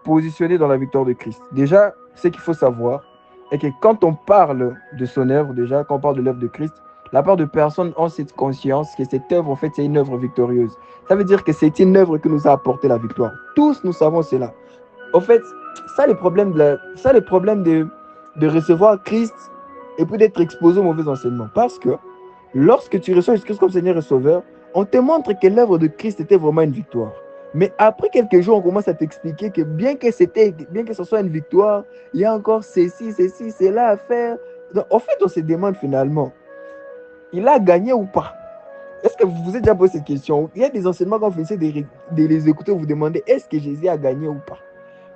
positionner dans la victoire de Christ. Déjà, ce qu'il faut savoir est que quand on parle de son œuvre, déjà, quand on parle de l'œuvre de Christ, la part de personnes ont cette conscience que cette œuvre, en fait, c'est une œuvre victorieuse. Ça veut dire que c'est une œuvre qui nous a apporté la victoire. Tous, nous savons cela. En fait, ça, le problème de recevoir Christ et puis d'être exposé aux mauvais enseignements. Parce que lorsque tu reçois Jésus-Christ comme Seigneur et Sauveur, on te montre que l'œuvre de Christ était vraiment une victoire. Mais après quelques jours, on commence à t'expliquer que bien que ce soit une victoire, il y a encore ceci, cela à faire. Donc, en fait, on se demande finalement, il a gagné ou pas? Est-ce que vous vous êtes déjà posé cette question? Il y a des enseignements quand vous finissez de les écouter, vous vous demandez, est-ce que Jésus a gagné ou pas?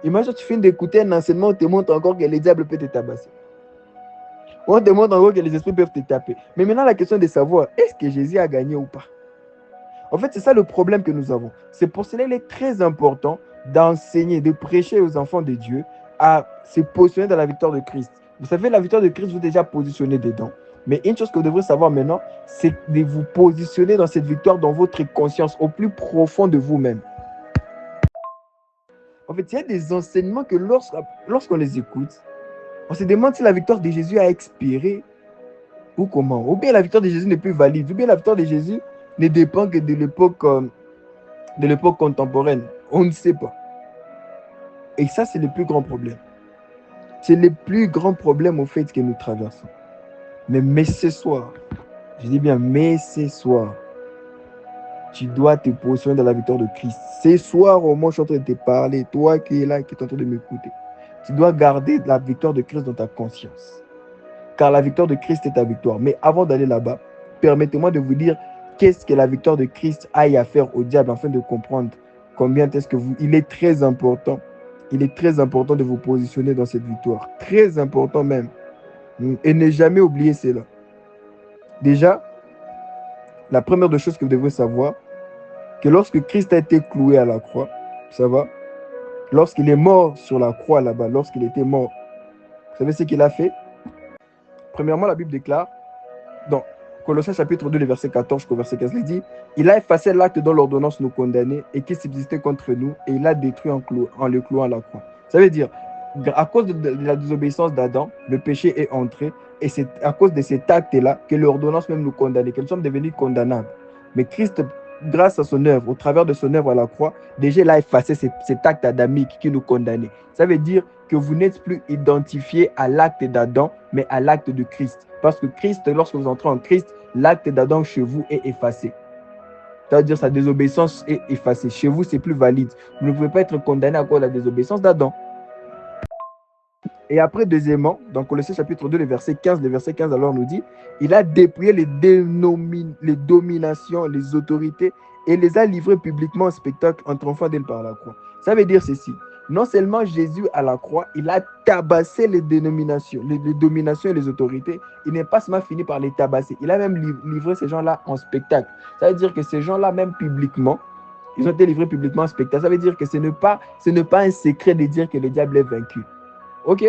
Imagine, tu finis d'écouter un enseignement, on te montre encore que les diables peuvent te tabasser. On te montre encore que les esprits peuvent te taper. Mais maintenant, la question est de savoir, est-ce que Jésus a gagné ou pas? En fait, c'est ça le problème que nous avons. C'est pour cela qu'il est très important d'enseigner, de prêcher aux enfants de Dieu à se positionner dans la victoire de Christ. Vous savez, la victoire de Christ, vous êtes déjà positionné dedans. Mais une chose que vous devrez savoir maintenant, c'est de vous positionner dans cette victoire dans votre conscience, au plus profond de vous-même. En fait, il y a des enseignements que lorsqu'on les écoute, on se demande si la victoire de Jésus a expiré ou comment. Ou bien la victoire de Jésus n'est plus valide. Ou bien la victoire de Jésus ne dépend que de l'époque contemporaine. On ne sait pas. Et ça, c'est le plus grand problème. C'est le plus grand problème au fait que nous traversons. Mais ce soir, je dis bien, mais ce soir, tu dois te positionner dans la victoire de Christ. Ce soir, au moins, je suis en train de te parler, toi qui es là, qui es en train de m'écouter. Tu dois garder la victoire de Christ dans ta conscience. Car la victoire de Christ est ta victoire. Mais avant d'aller là-bas, permettez-moi de vous dire qu'est-ce que la victoire de Christ aille à faire au diable afin de comprendre combien est-ce que vous... Il est très important de vous positionner dans cette victoire. Très important même. Et ne jamais oublier cela. Déjà, la première des choses que vous devez savoir, que lorsque Christ a été cloué à la croix, ça va, lorsqu'il est mort sur la croix là-bas, lorsqu'il était mort, vous savez ce qu'il a fait? Premièrement, la Bible déclare, dans Colossiens chapitre 2, le verset 14 jusqu'au verset 15, il dit, il a effacé l'acte dont l'ordonnance nous condamnait et qui subsistait contre nous, et il l'a détruit en le clouant à la croix. Ça veut dire, à cause de la désobéissance d'Adam, le péché est entré, et c'est à cause de cet acte-là que l'ordonnance même nous condamnait, que nous sommes devenus condamnables. Mais Christ, grâce à son œuvre, au travers de son œuvre à la croix, déjà il a effacé cet acte adamique qui nous condamnait. Ça veut dire que vous n'êtes plus identifié à l'acte d'Adam, mais à l'acte de Christ. Parce que Christ, lorsque vous entrez en Christ, l'acte d'Adam chez vous est effacé. C'est-à-dire sa désobéissance est effacée. Chez vous, c'est plus valide. Vous ne pouvez pas être condamné à cause de la désobéissance d'Adam. Et après, deuxièmement, dans Colossiens chapitre 2, le verset 15 alors nous dit, il a dépouillé les dominations, les autorités, et les a livrées publiquement au spectacle en triomphant d'elle par la croix. Ça veut dire ceci. Non seulement Jésus à la croix, il a tabassé les dominations et les autorités, il n'est pas seulement fini par les tabasser, il a même livré ces gens-là en spectacle. Ça veut dire que ces gens-là, même publiquement, ils ont été livrés publiquement en spectacle. Ça veut dire que ce n'est pas un secret de dire que le diable est vaincu. Ok?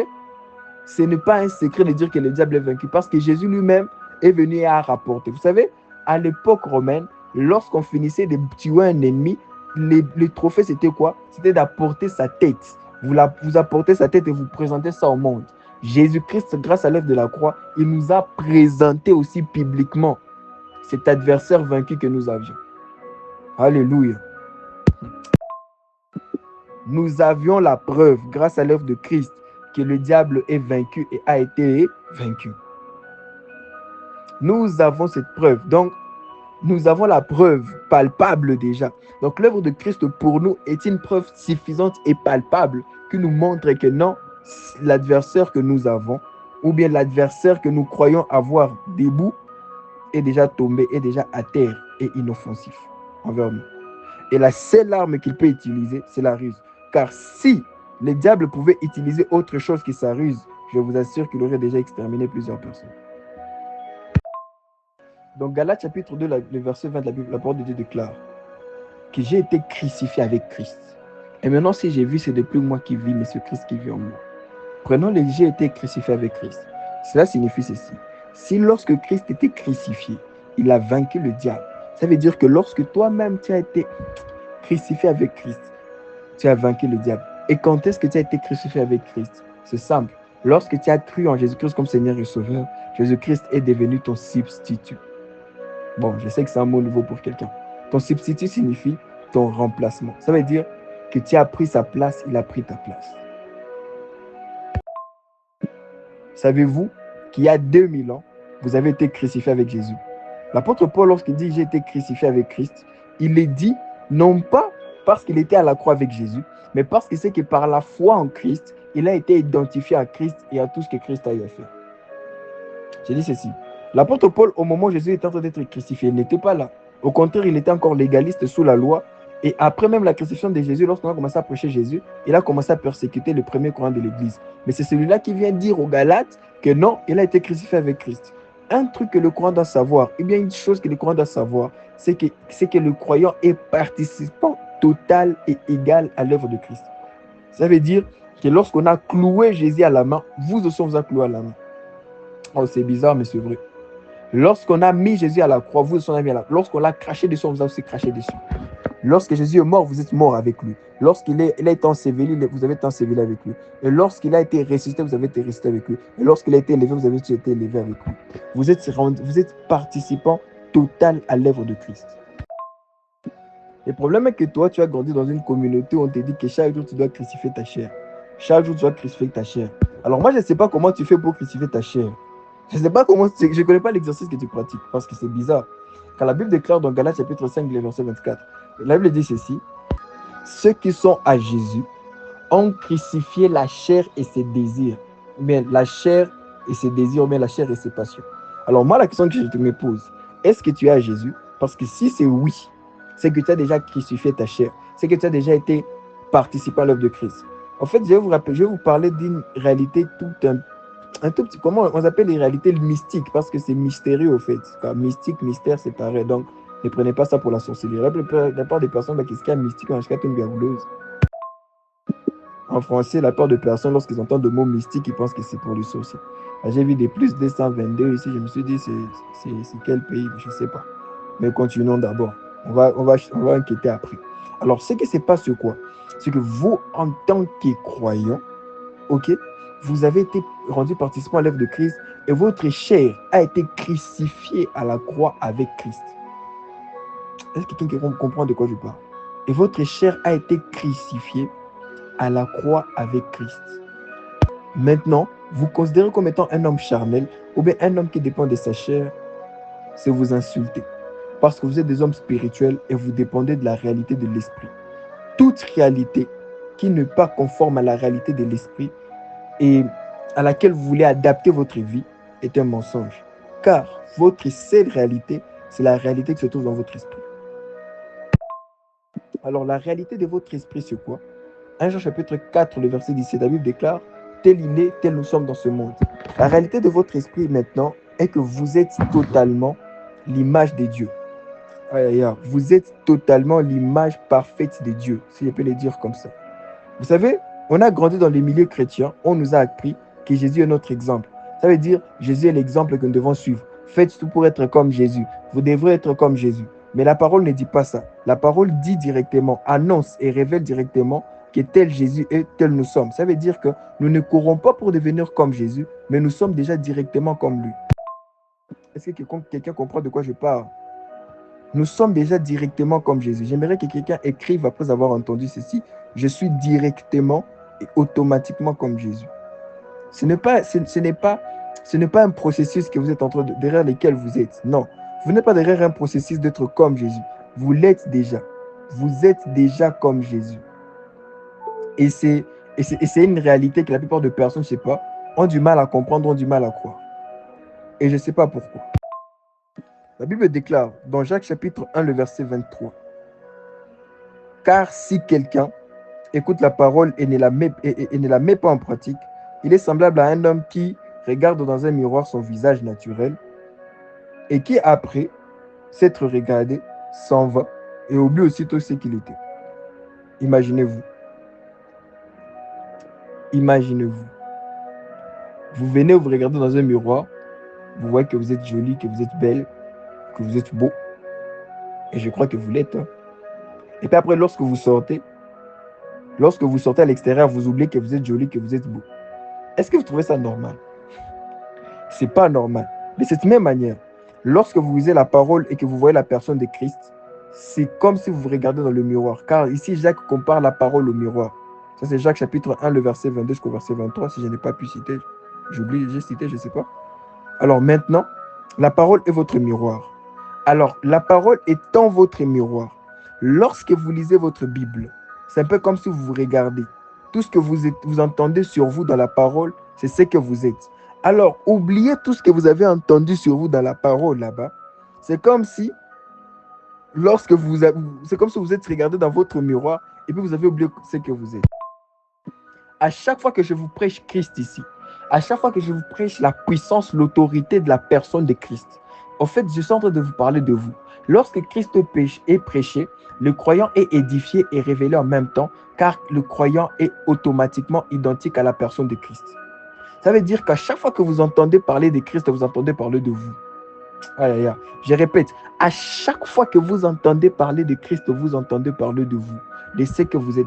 Ce n'est pas un secret de dire que le diable est vaincu parce que Jésus lui-même est venu et a rapporté. Vous savez, à l'époque romaine, lorsqu'on finissait de tuer un ennemi, le trophée c'était quoi? C'était d'apporter sa tête. Vous apportez sa tête et vous présentez ça au monde. Jésus-Christ, grâce à l'œuvre de la croix, il nous a présenté aussi publiquement cet adversaire vaincu que nous avions. Alléluia. Nous avions la preuve, grâce à l'œuvre de Christ, que le diable est vaincu et a été vaincu. Nous avons cette preuve. Donc, nous avons la preuve palpable déjà. Donc, l'œuvre de Christ pour nous est une preuve suffisante et palpable qui nous montre que non, l'adversaire que nous avons, ou bien l'adversaire que nous croyons avoir debout, est déjà tombé, est déjà à terre et inoffensif envers nous. Et la seule arme qu'il peut utiliser, c'est la ruse. Car si le diable pouvait utiliser autre chose que sa ruse, je vous assure qu'il aurait déjà exterminé plusieurs personnes. Donc, Galates chapitre 2, le verset 20 de la Bible, la parole de Dieu déclare que j'ai été crucifié avec Christ. Et maintenant, si j'ai vu, ce n'est plus moi qui vis, mais c'est Christ qui vit en moi. Prenons le j'ai été crucifié avec Christ. Cela signifie ceci. Si lorsque Christ était crucifié, il a vaincu le diable, ça veut dire que lorsque toi-même tu as été crucifié avec Christ, tu as vaincu le diable. Et quand est-ce que tu as été crucifié avec Christ? C'est simple. Lorsque tu as cru en Jésus-Christ comme Seigneur et Sauveur, Jésus-Christ est devenu ton substitut. Bon, je sais que c'est un mot nouveau pour quelqu'un. Ton substitut signifie ton remplacement. Ça veut dire que tu as pris sa place, il a pris ta place. Savez-vous qu'il y a 2000 ans, vous avez été crucifié avec Jésus? L'apôtre Paul, lorsqu'il dit « j'ai été crucifié avec Christ », il le dit non pas parce qu'il était à la croix avec Jésus, mais parce qu'il sait que par la foi en Christ, il a été identifié à Christ et à tout ce que Christ a eu à faire. J'ai dit ceci. L'apôtre Paul, au moment où Jésus était en train d'être crucifié, il n'était pas là. Au contraire, il était encore légaliste sous la loi. Et après même la crucifixion de Jésus, lorsqu'on a commencé à prêcher Jésus, il a commencé à persécuter le premier courant de l'Église. Mais c'est celui-là qui vient dire aux Galates que non, il a été crucifié avec Christ. Un truc que le croyant doit savoir, et bien une chose que le croyant doit savoir, c'est que le croyant est participant total et égal à l'œuvre de Christ. Ça veut dire que lorsqu'on a cloué Jésus à la main, vous aussi on vous a cloué à la main. Oh, c'est bizarre, mais c'est vrai. Lorsqu'on a mis Jésus à la croix, vous aussi on a mis à la croix. Lorsqu'on l'a craché dessus, on vous a aussi craché dessus. Lorsque Jésus est mort, vous êtes mort avec lui. Lorsqu'il a été enseveli, vous avez été enseveli avec lui. Et lorsqu'il a été ressuscité, vous avez été ressuscité avec lui. Et lorsqu'il a été élevé, vous avez été élevé avec lui. Vous êtes participant total à l'œuvre de Christ. Le problème est que toi, tu as grandi dans une communauté où on te dit que chaque jour, tu dois crucifier ta chair. Chaque jour, tu dois crucifier ta chair. Alors moi, je ne sais pas comment tu fais pour crucifier ta chair. Je ne sais pas comment, je ne connais pas l'exercice que tu pratiques parce que c'est bizarre. Quand la Bible déclare dans Galates chapitre 5, verset 24, la Bible dit ceci: ceux qui sont à Jésus ont crucifié la chair et ses désirs. Ou bien la chair et ses désirs, ou bien la chair et ses passions. Alors moi, la question que je me pose, est-ce que tu es à Jésus? Parce que si c'est oui, c'est que tu as déjà crucifié ta chair. C'est que tu as déjà été participant à l'œuvre de Christ. En fait, je vais vous parler d'une réalité un tout petit, comment on appelle les réalités mystiques, parce que c'est mystérieux au fait. Mystique, mystère, c'est pareil. Donc, ne prenez pas ça pour la sorcellerie. La plupart des personnes qui sont mystiques, on achète une gabouleuse. En français, la plupart des personnes, lorsqu'ils entendent le mot mystique, ils pensent que c'est pour les sorciers. J'ai vu des plus 222 ici, je me suis dit, c'est quel pays? Je ne sais pas. Mais continuons d'abord. On va enquêter après. Alors, ce qui se passe, c'est quoi? C'est que vous, en tant que croyants, ok, vous avez été rendu participant à l'œuvre de Christ et votre chair a été crucifiée à la croix avec Christ. Est-ce que quelqu'un comprend de quoi je parle? Et votre chair a été crucifiée à la croix avec Christ. Maintenant, vous considérez comme étant un homme charnel ou bien un homme qui dépend de sa chair, c'est vous insulter. Parce que vous êtes des hommes spirituels et vous dépendez de la réalité de l'esprit. Toute réalité qui n'est pas conforme à la réalité de l'esprit et à laquelle vous voulez adapter votre vie est un mensonge. Car votre seule réalité, c'est la réalité qui se trouve dans votre esprit. Alors la réalité de votre esprit, c'est quoi? 1 Jean chapitre 4, le verset 17, la Bible déclare: tel il est, tel nous sommes dans ce monde. La réalité de votre esprit maintenant est que vous êtes totalement l'image de Dieu. Vous êtes totalement l'image parfaite de Dieu, si je peux le dire comme ça. Vous savez, on a grandi dans les milieux chrétiens, on nous a appris que Jésus est notre exemple. Ça veut dire, Jésus est l'exemple que nous devons suivre. Faites tout pour être comme Jésus. Vous devrez être comme Jésus. Mais la parole ne dit pas ça. La parole dit directement, annonce et révèle directement que tel Jésus est, tel nous sommes. Ça veut dire que nous ne courons pas pour devenir comme Jésus, mais nous sommes déjà directement comme lui. Est-ce que quelqu'un comprend de quoi je parle? Nous sommes déjà directement comme Jésus. J'aimerais que quelqu'un écrive après avoir entendu ceci: je suis directement et automatiquement comme Jésus. Ce n'est pas un processus que vous êtes derrière lequel vous êtes. Non, vous n'êtes pas derrière un processus d'être comme Jésus. Vous l'êtes déjà. Vous êtes déjà comme Jésus. Et c'est une réalité que la plupart des personnes, je ne sais pas, ont du mal à comprendre, ont du mal à croire. Et je ne sais pas pourquoi. La Bible déclare dans Jacques chapitre 1, le verset 23. Car si quelqu'un écoute la parole et ne la met pas en pratique, il est semblable à un homme qui regarde dans un miroir son visage naturel et qui, après s'être regardé, s'en va et oublie aussitôt ce qu'il était. Imaginez-vous. Imaginez-vous. Vous venez vous regardez dans un miroir, vous voyez que vous êtes jolie, que vous êtes belle, que vous êtes beau. Et je crois que vous l'êtes. Et puis après, lorsque vous sortez, lorsque vous sortez à l'extérieur, vous oubliez que vous êtes joli, que vous êtes beau. Est-ce que vous trouvez ça normal? C'est pas normal. De cette même manière, lorsque vous lisez la parole et que vous voyez la personne de Christ, c'est comme si vous vous regardez dans le miroir. Car ici, Jacques compare la parole au miroir. Ça, c'est Jacques chapitre 1, le verset 22 jusqu'au verset 23. Si je n'ai pas pu citer, j'oublie, j'ai cité, je ne sais pas. Alors maintenant, la parole est votre miroir. Alors, la parole étant votre miroir, lorsque vous lisez votre Bible, c'est un peu comme si vous vous regardez. Tout ce que vous entendez sur vous dans la parole, c'est ce que vous êtes. Alors, oubliez tout ce que vous avez entendu sur vous dans la parole là-bas. C'est comme si, c'est comme si vous êtes regardé dans votre miroir et puis vous avez oublié ce que vous êtes. À chaque fois que je vous prêche Christ ici, à chaque fois que je vous prêche la puissance, l'autorité de la personne de Christ, en fait, je suis en train de vous parler de vous. Lorsque Christ est prêché, le croyant est édifié et révélé en même temps, car le croyant est automatiquement identique à la personne de Christ. Ça veut dire qu'à chaque fois que vous entendez parler de Christ, vous entendez parler de vous. Aïe, aïe, aïe. Je répète, à chaque fois que vous entendez parler de Christ, vous entendez parler de vous, de ce que vous êtes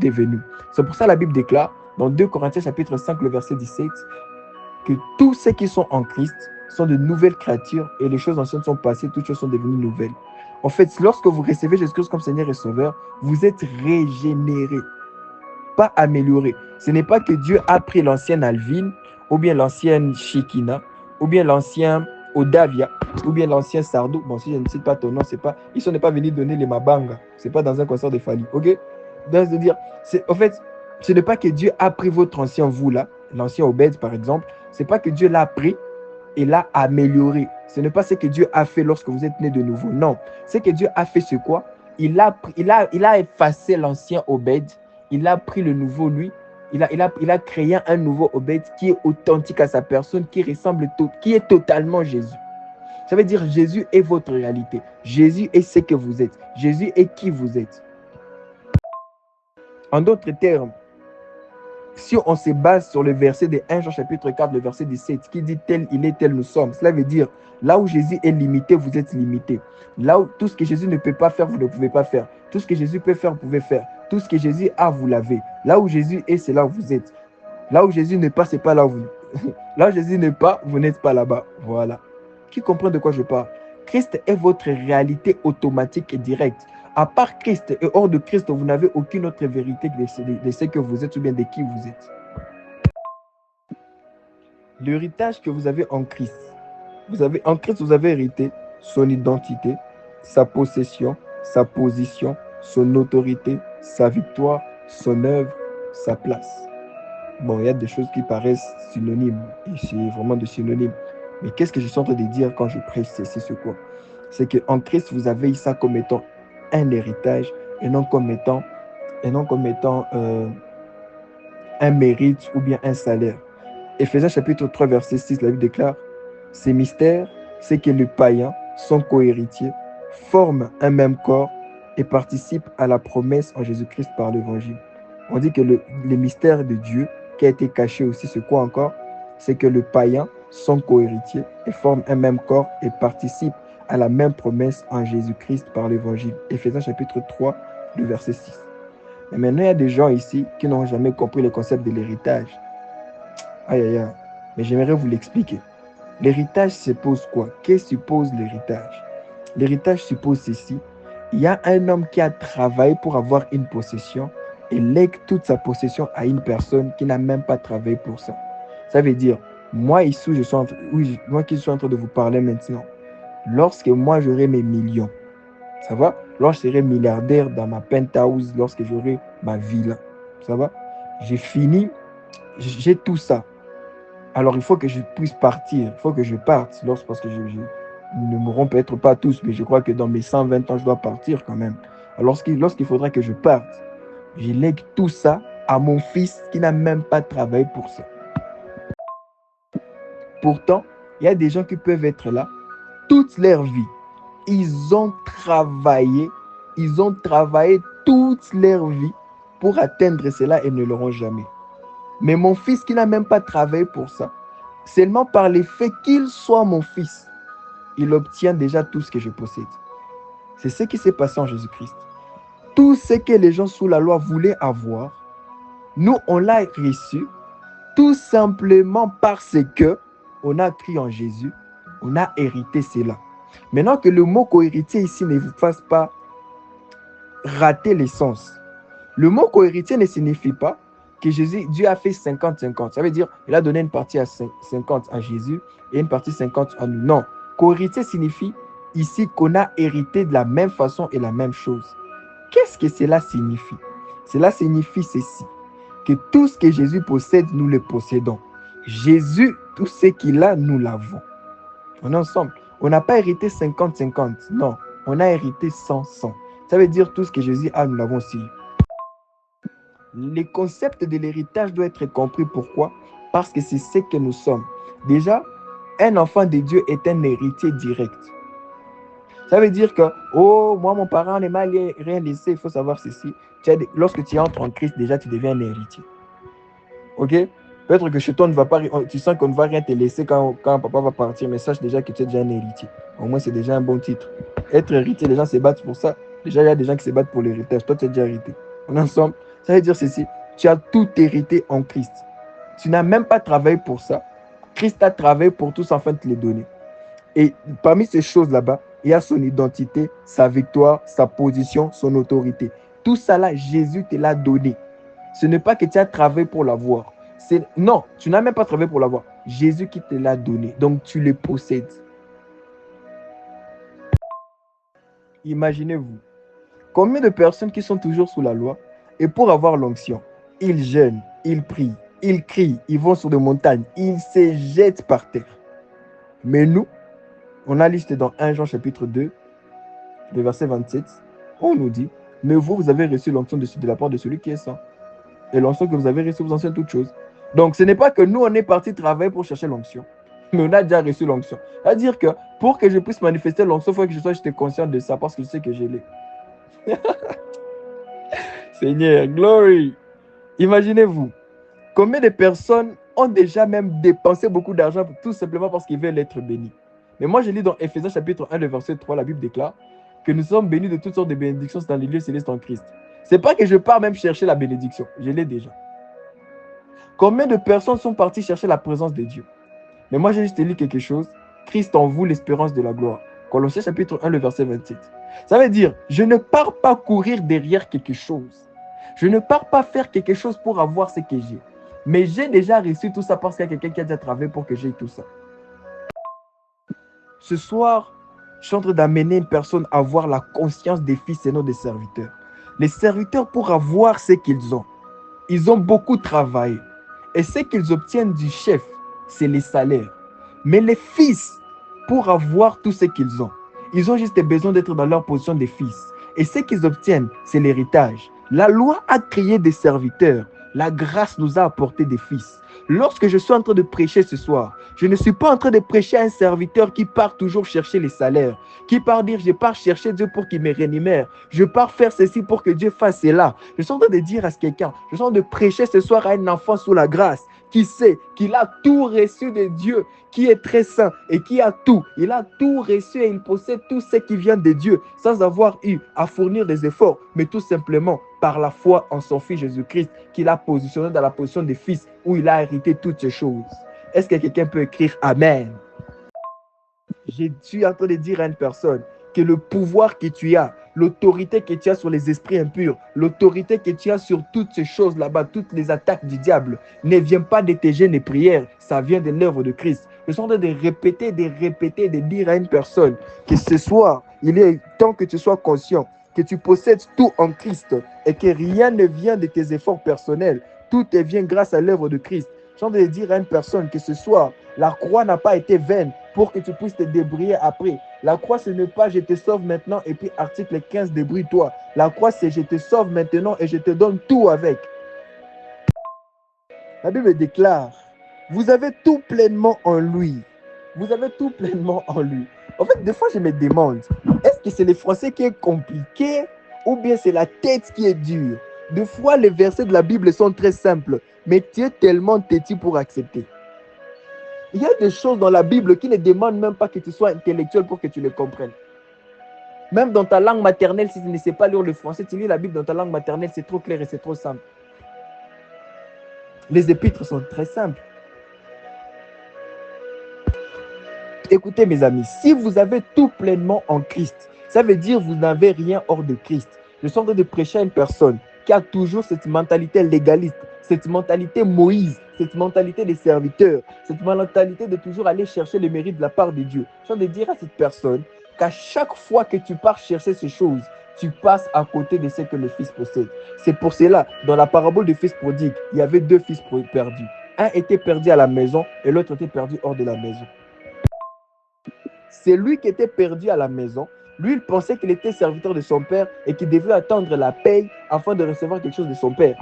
devenu. C'est pour ça que la Bible déclare, dans 2 Corinthiens chapitre 5, le verset 17, que tous ceux qui sont en Christ sont de nouvelles créatures et les choses anciennes sont passées, toutes choses sont devenues nouvelles. En fait, lorsque vous recevez Jésus-Christ comme Seigneur et Sauveur, vous êtes régénéré, pas amélioré. Ce n'est pas que Dieu a pris l'ancienne Alvin, ou bien l'ancienne Shekina, ou bien l'ancien Odavia, ou bien l'ancien Sardou. Bon, si je ne cite pas ton nom, c'est pas, ils ne sont pas venus donner les Mabanga. C'est pas dans un concert de Fali, ok? Donc, c'est-à-dire, en fait, ce n'est pas que Dieu a pris votre ancien vous là, l'ancien Obed par exemple, c'est pas que Dieu l'a pris et l'a amélioré. Ce n'est pas ce que Dieu a fait lorsque vous êtes né de nouveau. Non. Ce que Dieu a fait, c'est quoi? Il a effacé l'ancien Obed. Il a pris le nouveau, lui. Il a créé un nouveau Obed qui est authentique à sa personne, qui ressemble qui est totalement Jésus. Ça veut dire Jésus est votre réalité. Jésus est ce que vous êtes. Jésus est qui vous êtes. En d'autres termes, si on se base sur le verset de 1 Jean chapitre 4, le verset 17, qui dit tel il est, tel nous sommes, cela veut dire là où Jésus est limité, vous êtes limité. Là où tout ce que Jésus ne peut pas faire, vous ne pouvez pas faire. Tout ce que Jésus peut faire, vous pouvez faire. Tout ce que Jésus a, vous l'avez. Là où Jésus est, c'est là où vous êtes. Là où Jésus n'est pas, c'est pas là où vous. Là où Jésus n'est pas, vous n'êtes pas là-bas. Voilà. Qui comprend de quoi je parle? Christ est votre réalité automatique et directe. À part Christ et hors de Christ, vous n'avez aucune autre vérité de ce que vous êtes ou bien de qui vous êtes. L'héritage que vous avez en Christ, en Christ, vous avez hérité son identité, sa possession, sa position, son autorité, sa victoire, son œuvre, sa place. Bon, il y a des choses qui paraissent synonymes, et c'est vraiment des synonymes. Mais qu'est-ce que je suis en train de dire quand je prêche ceci, c'est quoi? C'est qu'en Christ, vous avez ça comme étant un héritage et non comme étant un mérite ou bien un salaire. Éphésiens chapitre 3, verset 6, la Bible déclare, ces mystères, c'est que les païens sont cohéritiers, forment un même corps et participent à la promesse en Jésus-Christ par l'évangile. On dit que le mystère de Dieu qui a été caché aussi, c'est quoi encore? C'est que les païens sont cohéritiers et forment un même corps et participent à la même promesse en Jésus-Christ par l'évangile. Éphésiens chapitre 3, le verset 6. Mais maintenant, il y a des gens ici qui n'ont jamais compris le concept de l'héritage. Aïe, aïe, aïe. Mais j'aimerais vous l'expliquer. L'héritage suppose quoi? Qu'est-ce que suppose l'héritage? L'héritage suppose ceci. Il y a un homme qui a travaillé pour avoir une possession et lègue toute sa possession à une personne qui n'a même pas travaillé pour ça. Ça veut dire, moi ici, moi qui suis en train de vous parler maintenant, lorsque moi j'aurai mes millions, ça va? Lorsque je serai milliardaire dans ma penthouse, lorsque j'aurai ma villa, ça va? J'ai fini, j'ai tout ça. Alors il faut que je puisse partir, il faut que je parte, parce que ils ne mourront peut-être pas tous, mais je crois que dans mes 120 ans, je dois partir quand même. Alors lorsqu'il faudra que je parte, je lègue tout ça à mon fils qui n'a même pas travaillé pour ça. Pourtant, il y a des gens qui peuvent être là toute leur vie. Ils ont travaillé toute leur vie pour atteindre cela et ne l'auront jamais. Mais mon fils qui n'a même pas travaillé pour ça, seulement par le fait qu'il soit mon fils, il obtient déjà tout ce que je possède. C'est ce qui s'est passé en Jésus-Christ. tout ce que les gens sous la loi voulaient avoir, nous, on l'a reçu tout simplement parce que on a cru en Jésus, on a hérité cela. Maintenant que le mot co-héritier ici ne vous fasse pas rater l'essence. Le mot co-héritier ne signifie pas que Dieu a fait 50-50. Ça veut dire qu'il a donné une partie à 50 à Jésus et une partie 50 à nous. Non. Co-héritier signifie ici qu'on a hérité de la même façon et la même chose. Qu'est-ce que cela signifie? Cela signifie ceci, que tout ce que Jésus possède, nous le possédons. Jésus, tout ce qu'il a, nous l'avons. On est ensemble. On n'a pas hérité 50-50. Non, on a hérité 100-100. Ça veut dire tout ce que Jésus a, nous l'avons aussi. Le concept de l'héritage doit être compris. Pourquoi? Parce que c'est ce que nous sommes. Déjà, un enfant de Dieu est un héritier direct. Ça veut dire que, oh, moi, mon parent ne m'a rien laissé. Il faut savoir ceci. Lorsque tu entres en Christ, déjà, tu deviens un héritier. Ok? Peut-être que chez toi, tu sens qu'on ne va rien te laisser quand papa va partir, mais sache déjà que tu es déjà un héritier. Au moins, c'est déjà un bon titre. Être héritier, les gens se battent pour ça. Déjà, il y a des gens qui se battent pour l'héritage. Toi, tu es déjà hérité. On est ensemble. Ça veut dire ceci. Tu as tout hérité en Christ. Tu n'as même pas travaillé pour ça. Christ a travaillé pour tout ça afin de te les donner. Et parmi ces choses là-bas, il y a son identité, sa victoire, sa position, son autorité. Tout ça là, Jésus te l'a donné. Ce n'est pas que tu as travaillé pour l'avoir. Non, tu n'as même pas travaillé pour l'avoir. Jésus qui te l'a donné. Donc, tu le possèdes. Imaginez-vous, combien de personnes qui sont toujours sous la loi et pour avoir l'onction, ils jeûnent, ils prient, ils crient, ils vont sur des montagnes, ils se jettent par terre. Mais nous, on a listé dans 1 Jean chapitre 2, le verset 27, on nous dit, mais vous avez reçu l'onction de la part de celui qui est saint. Et l'onction que vous avez reçue vous enseigne toutes choses. Donc, ce n'est pas que nous, on est parti travailler pour chercher l'onction, mais on a déjà reçu l'onction. C'est-à-dire que pour que je puisse manifester l'onction, il faut que je sois conscient de ça parce que je sais que je l'ai. Seigneur, glory. Imaginez-vous, combien de personnes ont déjà même dépensé beaucoup d'argent tout simplement parce qu'ils veulent être bénis. Mais moi, je lis dans Éphésiens chapitre 1, le verset 3, la Bible déclare que nous sommes bénis de toutes sortes de bénédictions dans les lieux célestes en Christ. Ce n'est pas que je pars même chercher la bénédiction, je l'ai déjà. Combien de personnes sont parties chercher la présence de Dieu? Mais moi, j'ai juste lu quelque chose. Christ en vous, l'espérance de la gloire. Colossiens chapitre 1, le verset 27. Ça veut dire, je ne pars pas courir derrière quelque chose. Je ne pars pas faire quelque chose pour avoir ce que j'ai. Mais j'ai déjà reçu tout ça parce qu'il y a quelqu'un qui a déjà travaillé pour que j'aie tout ça. Ce soir, je suis en train d'amener une personne à avoir la conscience des fils et non des serviteurs. Les serviteurs, pour avoir ce qu'ils ont beaucoup travaillé. Et ce qu'ils obtiennent du chef, c'est les salaires. Mais les fils, pour avoir tout ce qu'ils ont juste besoin d'être dans leur position de fils. Et ce qu'ils obtiennent, c'est l'héritage. La loi a créé des serviteurs. La grâce nous a apporté des fils. Lorsque je suis en train de prêcher ce soir, je ne suis pas en train de prêcher à un serviteur qui part toujours chercher les salaires, qui part dire, je pars chercher Dieu pour qu'il me rémunère, je pars faire ceci pour que Dieu fasse cela. Je suis en train de dire à quelqu'un, je suis en train de prêcher ce soir à un enfant sous la grâce, qui sait qu'il a tout reçu de Dieu, qui est très saint et qui a tout. Il a tout reçu et il possède tout ce qui vient de Dieu, sans avoir eu à fournir des efforts, mais tout simplement par la foi en son Fils Jésus-Christ, qu'il a positionné dans la position de fils, où il a hérité toutes ces choses. Est-ce que quelqu'un peut écrire Amen? Je suis en train de dire à une personne que le pouvoir que tu as, l'autorité que tu as sur les esprits impurs, l'autorité que tu as sur toutes ces choses là-bas, toutes les attaques du diable, ne vient pas de tes jeûnes et prières, ça vient de l'œuvre de Christ. Je suis en train de répéter, de dire à une personne que ce soir, il est temps que tu sois conscient que tu possèdes tout en Christ et que rien ne vient de tes efforts personnels. Tout te vient grâce à l'œuvre de Christ. Je suis en train de dire à une personne que ce soir, la croix n'a pas été vaine pour que tu puisses te débrouiller après. La croix, ce n'est pas je te sauve maintenant et puis article 15, débrouille-toi. La croix, c'est je te sauve maintenant et je te donne tout avec. La Bible déclare, vous avez tout pleinement en lui. Vous avez tout pleinement en lui. En fait, des fois, je me demande, est-ce que c'est le français qui est compliqué ou bien c'est la tête qui est dure? Des fois, les versets de la Bible sont très simples, mais tu es tellement têtu pour accepter. Il y a des choses dans la Bible qui ne demandent même pas que tu sois intellectuel pour que tu les comprennes. Même dans ta langue maternelle, si tu ne sais pas lire le français, tu lis la Bible dans ta langue maternelle, c'est trop clair et c'est trop simple. Les épîtres sont très simples. Écoutez mes amis, si vous avez tout pleinement en Christ, ça veut dire que vous n'avez rien hors de Christ. Je suis en train de prêcher à une personne qui a toujours cette mentalité légaliste, cette mentalité Moïse, cette mentalité des serviteurs, cette mentalité de toujours aller chercher le mérite de la part de Dieu. Je suis en train de dire à cette personne qu'à chaque fois que tu pars chercher ces choses, tu passes à côté de ce que le fils possède. C'est pour cela, dans la parabole du fils prodigue, il y avait 2 fils perdus. Un était perdu à la maison et l'autre était perdu hors de la maison. C'est lui qui était perdu à la maison. Lui, il pensait qu'il était serviteur de son père et qu'il devait attendre la paye afin de recevoir quelque chose de son père.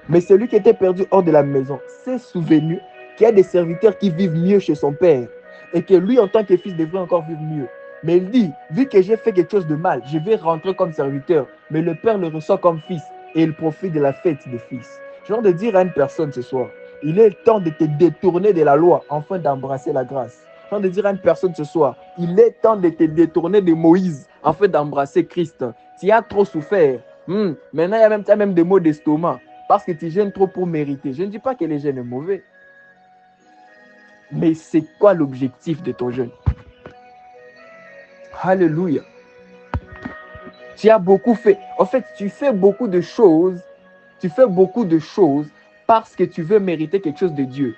Mais celui qui était perdu hors de la maison s'est souvenu qu'il y a des serviteurs qui vivent mieux chez son père et que lui, en tant que fils, devrait encore vivre mieux. Mais il dit, vu que j'ai fait quelque chose de mal, je vais rentrer comme serviteur. Mais le père le reçoit comme fils et il profite de la fête des fils. Je viens de dire à une personne ce soir, il est temps de te détourner de la loi afin d'embrasser la grâce. Je viens de dire à une personne ce soir, il est temps de te détourner de Moïse afin d'embrasser Christ. Tu as trop souffert. Maintenant, il y a même des maux d'estomac parce que tu gênes trop pour mériter. Je ne dis pas que les jeûnes sont mauvais. Mais c'est quoi l'objectif de ton jeûne? Alléluia. Tu as beaucoup fait. En fait, tu fais beaucoup de choses. Tu fais beaucoup de choses parce que tu veux mériter quelque chose de Dieu.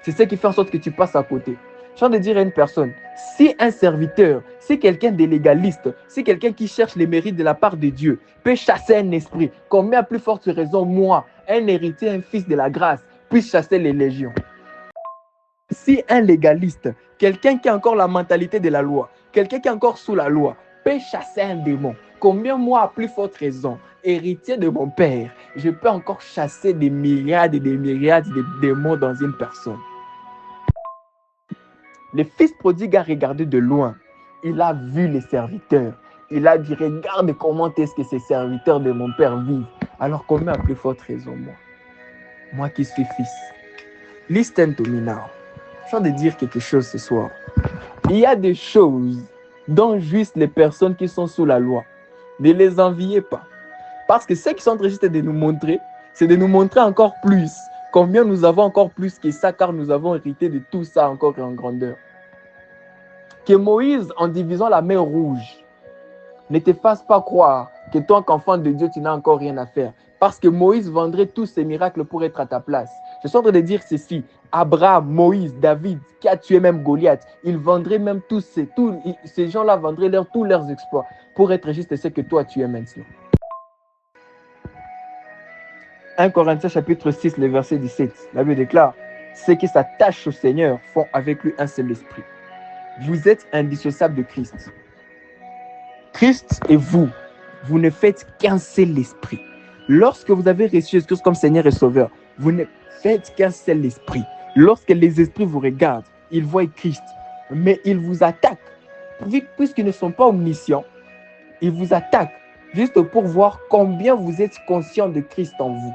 C'est ce qui fait en sorte que tu passes à côté. Je viens de dire à une personne, si un serviteur, si quelqu'un de légaliste, si quelqu'un qui cherche les mérites de la part de Dieu peut chasser un esprit, combien à plus forte raison, moi, un héritier, un fils de la grâce, puisse chasser les légions. Si un légaliste, quelqu'un qui a encore la mentalité de la loi, quelqu'un qui est encore sous la loi, peut chasser un démon, combien moi, à plus forte raison, héritier de mon père, je peux encore chasser des myriades et des myriades de démons dans une personne. Le fils prodigue a regardé de loin. Il a vu les serviteurs. Il a dit, regarde comment est-ce que ces serviteurs de mon père vivent. Alors combien à plus forte raison, moi qui suis fils. Listen to me now. Je viens de dire quelque chose ce soir. Il y a des choses dont juste les personnes qui sont sous la loi, ne les enviez pas. Parce que ce qui sont en train juste de nous montrer, c'est de nous montrer encore plus combien nous avons encore plus que ça, car nous avons hérité de tout ça encore en grandeur. Que Moïse, en divisant la mer Rouge, ne te fasse pas croire que toi, qu'enfant de Dieu, tu n'as encore rien à faire. Parce que Moïse vendrait tous ces miracles pour être à ta place. Je suis en train de dire ceci. Abraham, Moïse, David, qui a tué même Goliath, ils vendraient même tous ces gens-là vendraient tous leurs exploits pour être juste ce que toi, tu es maintenant. 1 Corinthiens chapitre 6, le verset 17. La Bible déclare, ceux qui s'attachent au Seigneur font avec lui un seul esprit. Vous êtes indissociables de Christ. Christ et vous ne faites qu'un seul esprit. Lorsque vous avez reçu Jésus comme Seigneur et Sauveur, vous ne faites qu'un seul esprit. Lorsque les esprits vous regardent, ils voient Christ, mais ils vous attaquent. Puisqu'ils ne sont pas omniscients, ils vous attaquent juste pour voir combien vous êtes conscient de Christ en vous.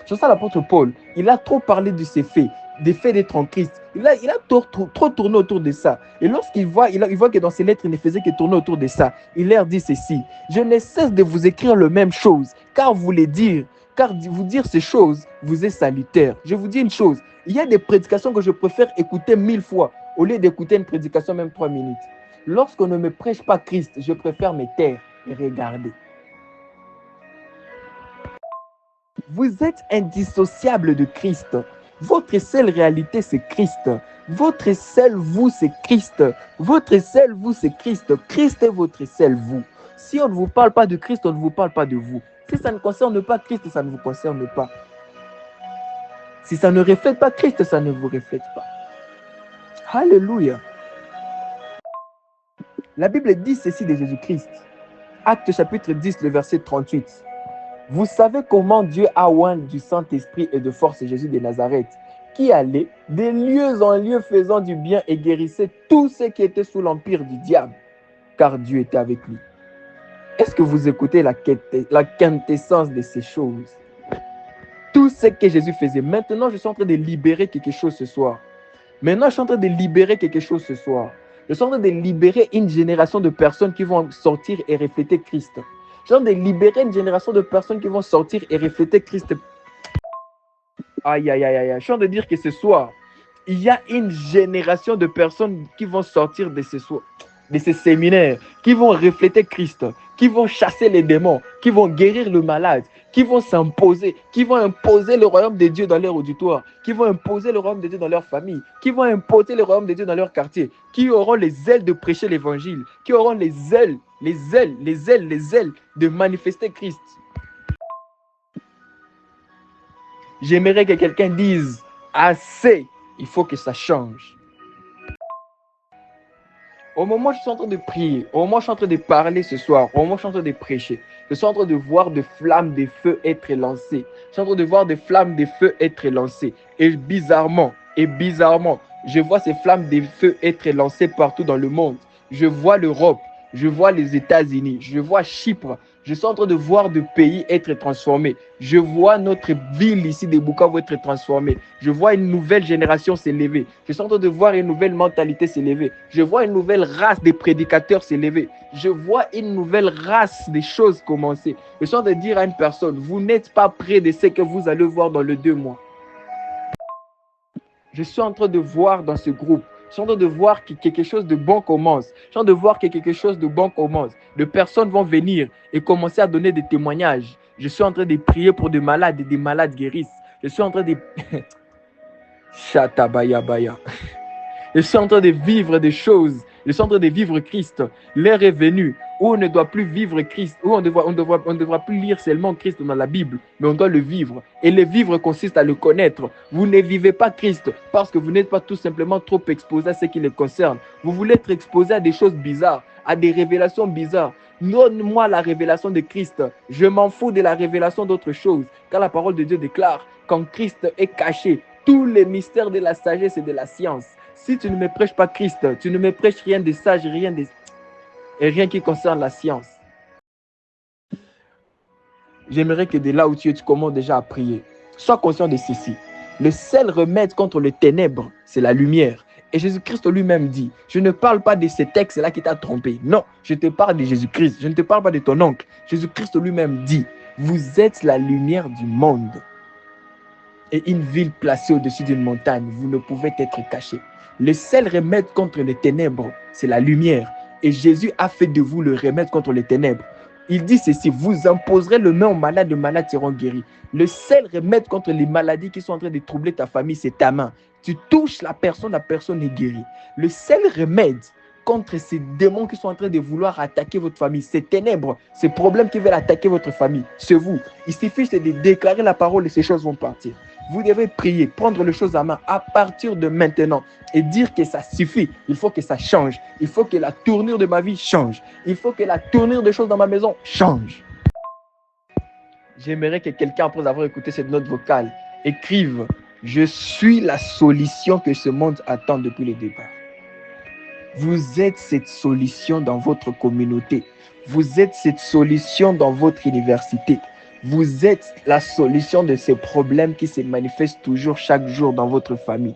C'est ça l'apôtre Paul, il a trop parlé de ces faits, des faits d'être en Christ. Il a trop tourné autour de ça. Et lorsqu'il voit, il voit que dans ses lettres, il ne faisait que tourner autour de ça. Il leur dit ceci, je ne cesse de vous écrire la même chose, car vous dire ces choses vous est salutaire. Je vous dis une chose, il y a des prédications que je préfère écouter 1000 fois, au lieu d'écouter une prédication même 3 minutes. Lorsqu'on ne me prêche pas Christ, je préfère me taire et regarder. Vous êtes indissociable de Christ. Votre seule réalité, c'est Christ. Votre seul vous, c'est Christ. Votre seul vous, c'est Christ. Christ est votre seul vous. Si on ne vous parle pas de Christ, on ne vous parle pas de vous. Si ça ne concerne pas Christ, ça ne vous concerne pas. Si ça ne reflète pas Christ, ça ne vous reflète pas. Alléluia. La Bible dit ceci de Jésus-Christ. Actes chapitre 10, le verset 38. Vous savez comment Dieu a oint du Saint-Esprit et de force Jésus de Nazareth, qui allait de lieu en lieu faisant du bien et guérissait tous ceux qui étaient sous l'empire du diable, car Dieu était avec lui. Est-ce que vous écoutez la quintessence de ces choses? Tout ce que Jésus faisait. Maintenant, je suis en train de libérer quelque chose ce soir. Je Je suis en train de libérer une génération de personnes qui vont sortir et refléter Christ. Je suis en train de libérer une génération de personnes qui vont sortir et refléter Christ. Aïe, aïe, aïe, aïe. Je suis en train de dire que ce soir, il y a une génération de personnes qui vont sortir de ces séminaires, qui vont refléter Christ, qui vont chasser les démons, qui vont guérir le malade, qui vont s'imposer, qui vont imposer le royaume de Dieu dans leur auditoire, qui vont imposer le royaume de Dieu dans leur famille, qui vont imposer le royaume de Dieu dans leur quartier, qui auront les ailes de prêcher l'évangile, qui auront les ailes de manifester Christ. J'aimerais que quelqu'un dise, assez, il faut que ça change. Au moment où je suis en train de prier, au moment où je suis en train de parler ce soir, au moment où je suis en train de prêcher, je suis en train de voir des flammes de feu être lancées. Je suis en train de voir des flammes de feu être lancées. Et bizarrement, je vois ces flammes de feu être lancées partout dans le monde. Je vois l'Europe, je vois les États-Unis, je vois Chypre. Je suis en train de voir des pays être transformés. Je vois notre ville ici de Bukavu être transformée. Je vois une nouvelle génération s'élever. Je suis en train de voir une nouvelle mentalité s'élever. Je vois une nouvelle race de prédicateurs s'élever. Je vois une nouvelle race des choses commencer. Je suis en train de dire à une personne, vous n'êtes pas près de ce que vous allez voir dans les 2 mois. Je suis en train de voir dans ce groupe. Je suis en train de voir que quelque chose de bon commence. Je suis en train de voir que quelque chose de bon commence. Des personnes vont venir et commencer à donner des témoignages. Je suis en train de prier pour des malades et des malades guérissent. Je suis en train de... Chatabayabaya. Je suis en train de vivre des choses. Je suis en train de vivre Christ. L'heure est venue où on ne doit plus vivre Christ, où on ne devra plus lire seulement Christ dans la Bible, mais on doit le vivre. Et le vivre consiste à le connaître. Vous ne vivez pas Christ parce que vous n'êtes pas tout simplement trop exposé à ce qui le concerne. Vous voulez être exposé à des choses bizarres, à des révélations bizarres. Donne-moi la révélation de Christ. Je m'en fous de la révélation d'autre chose. Car la parole de Dieu déclare, quand Christ est caché, tous les mystères de la sagesse et de la science. Si tu ne me prêches pas Christ, tu ne me prêches rien de sage, rien qui concerne la science. J'aimerais que de là où tu es, tu commences déjà à prier. Sois conscient de ceci. Le seul remède contre les ténèbres, c'est la lumière. Et Jésus-Christ lui-même dit, je ne parle pas de ces textes-là qui t'a trompé. Non, je te parle de Jésus-Christ. Je ne te parle pas de ton oncle. Jésus-Christ lui-même dit, vous êtes la lumière du monde. Et une ville placée au-dessus d'une montagne, vous ne pouvez être caché. Le seul remède contre les ténèbres, c'est la lumière. Et Jésus a fait de vous le remède contre les ténèbres. Il dit ceci, vous imposerez le main aux malades, les malades seront guéris. Le seul remède contre les maladies qui sont en train de troubler ta famille, c'est ta main. Tu touches la personne est guérie. Le seul remède contre ces démons qui sont en train de vouloir attaquer votre famille, ces ténèbres, ces problèmes qui veulent attaquer votre famille, c'est vous. Il suffit de déclarer la parole et ces choses vont partir. Vous devez prier, prendre les choses à main à partir de maintenant et dire que ça suffit. Il faut que ça change. Il faut que la tournure de ma vie change. Il faut que la tournure des choses dans ma maison change. J'aimerais que quelqu'un, après avoir écouté cette note vocale, écrive « Je suis la solution que ce monde attend depuis le départ ». Vous êtes cette solution dans votre communauté. Vous êtes cette solution dans votre université. Vous êtes la solution de ces problèmes qui se manifestent toujours chaque jour dans votre famille.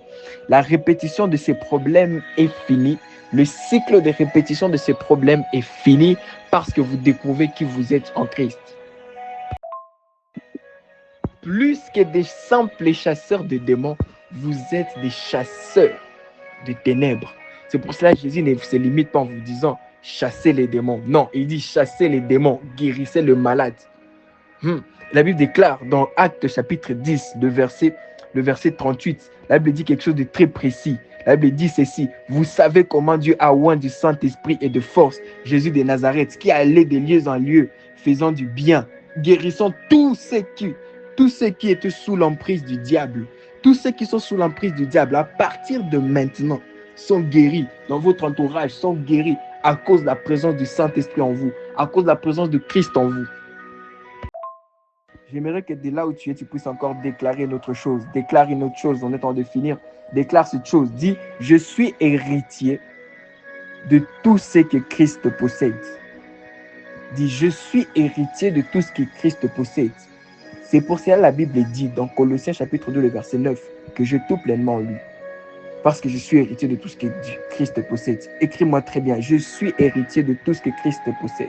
La répétition de ces problèmes est finie. Le cycle de répétition de ces problèmes est fini parce que vous découvrez qui vous êtes en Christ. Plus que des simples chasseurs de démons, vous êtes des chasseurs de ténèbres. C'est pour cela que Jésus ne se limite pas en vous disant « chassez les démons ». Non, il dit « chassez les démons, guérissez le malade ». La Bible déclare dans Actes chapitre 10, le verset 38, la Bible dit quelque chose de très précis. La Bible dit ceci, vous savez comment Dieu a oint du Saint-Esprit et de force Jésus de Nazareth, qui allait de lieu en lieu, faisant du bien, guérissant tous ceux qui étaient sous l'emprise du diable. Tous ceux qui sont sous l'emprise du diable, à partir de maintenant, sont guéris dans votre entourage, sont guéris à cause de la présence du Saint-Esprit en vous, à cause de la présence de Christ en vous. J'aimerais que de là où tu es, tu puisses encore déclarer une autre chose. Déclare une autre chose, on est en train de finir. Déclare cette chose. Dis, je suis héritier de tout ce que Christ possède. Dis, je suis héritier de tout ce que Christ possède. C'est pour cela que la Bible dit dans Colossiens chapitre 2, le verset 9, que j'ai tout pleinement lu. parce que je suis héritier de tout ce que Christ possède. Écris-moi très bien, je suis héritier de tout ce que Christ possède.